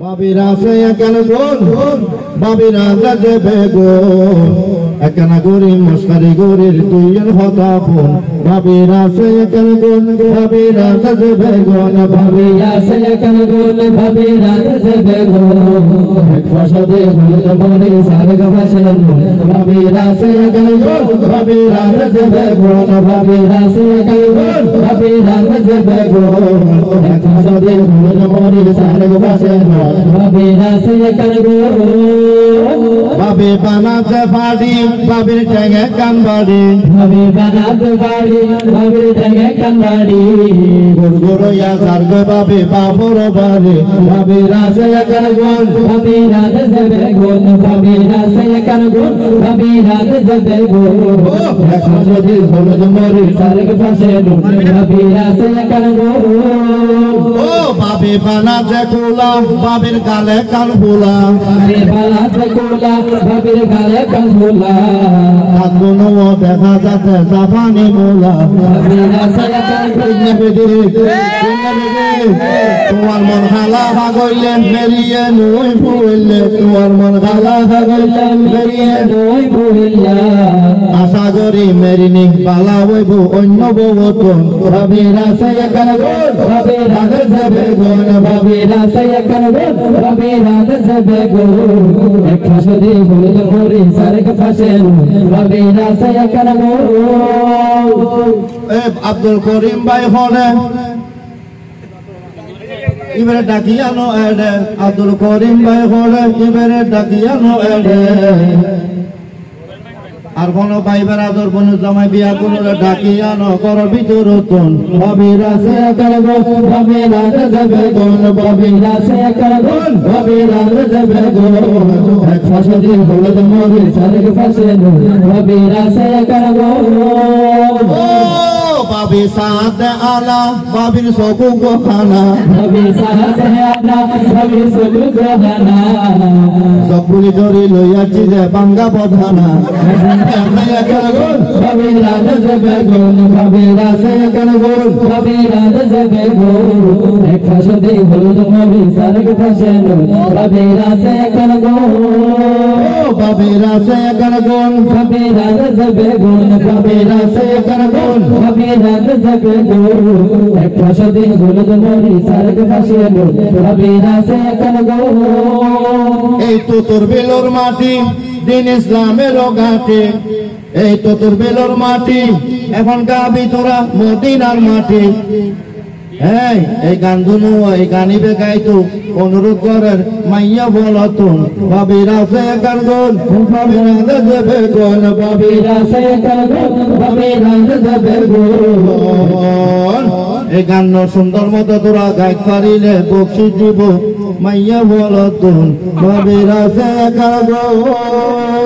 বাবিরা সে কেন গুণ বাবিরা রাজে বেগুন একনা গরি মস্কারি গরির দুইজন হতা ফোন বাবিরা সে কেন গুণ বাবিরা রাজে বেগুন বাবিরা সে কেন গুণ বাবিরা রাজে বেগুন এক ফসদে হল মনে সারগ ভাষণ বাবিরা সে কেন গুণ বাবিরা রাজে বেগুন বাবিরা সে কেন গুণ বাবিরা রাজে বেগুন এক ফসদে হল মনে সারগ ভাষণ বাবিরা সে কেন গুণ বাবি বানাতে পারি বাবির ঠেঙে কান বাড়ি বাবি বানাতে পারি বাবির ঠেঙে কান বাড়ি গুড়গুড়িয়া সার্গ বাবি বাবুর বাড়ি বাবিরা সে কেন গুণ বাবিরা রাজে বেগুন বাবিরা সে কেন গুণ বাবিরা রাজে বেগুন এক ফসদে হল মনে সারগ ভাষণ বাবিরা সে কেন গুণ ও বাবি বানাতে কুলা বাবির গালে কান ফুলা বাবি বানাতে কুলা বাবির গালে কান ফুলা কাকুনো দেখা যাচ্ছে জাপানি মোলা বাবিরা সে কেন তোমার মন হালা ভাগইলে মেরিয়ে নই ফুইলে তোমার মন হালা ভাগইলে মেরিয়ে নই ফুইলা আশা করি মেরিনি বালা হইব অন্য বউতন বাবিরা সে কেন গুণ বাবিরা রাজে বেগুন বাবিরা সে কেন গুণ বাবিরা রাজে বেগুন এক ফসদে হল মরে সারগ ভাষণ বাবিরা সে কেন গুণ আব্দুল করিম ভাই হলে এবারে ডাকিয়ানো এডে আব্দুল করিম ভাই হলে এবারে ডাকিয়ানো এডে আর কোন ভাইবার আদর কোন জামাই বিয়া কোন ডাকিয়ানো কর ভিতর তুন বাবিরা সে কেন গুণ বাবিরা রাজে বেগুন বাবিরা সে কেন গুণ বাবিরা রাজে বেগুন এক ফসদে হল মরে সারগ ভাষণ বাবিরা সে কেন গুণ বাবি সাথে আলা বাবির সকু গোখানা বাবি সাথে আলা বাবির সকু গোখানা সবগুলি ধরি লইয়াছি যে বাঙ্গা প্রধানা বাবিরা রাজে বেগুন বাবিরা সে কেন গুণ বাবিরা রাজে বেগুন এক ফসদে হল মরে সারগ ভাষণ বাবিরা সে কেন গুণ বাবিরা সে কেন গুণ বাবিরা রাজে বেগুন বাবিরা সে কেন গুণ বাবিরা রাজে বেগুন এক ফসদে হল মরে সারগ ভাষণ বাবিরা সে কেন গুণ এই তো তোর বেলোর মাটি দিন ইসলামের ঘাটে এই তো তোর বেলোর মাটি এখন গাবি তোরা মদিনার মাটি এই গান ধুনু এই গানিবে গাইতো অনুরোধ করেন মাইয়া বলতুন বাবিরা সে গান গুন বাবিরা রাজে বেগুন বাবিরা সে কেন গুণ বাবিরা রাজে বেগুন এই গান সুন্দর মতো তোরা গাইতে পারিলে বকশিস দিব মাইয়া বলতুন বাবিরা সে গান গুন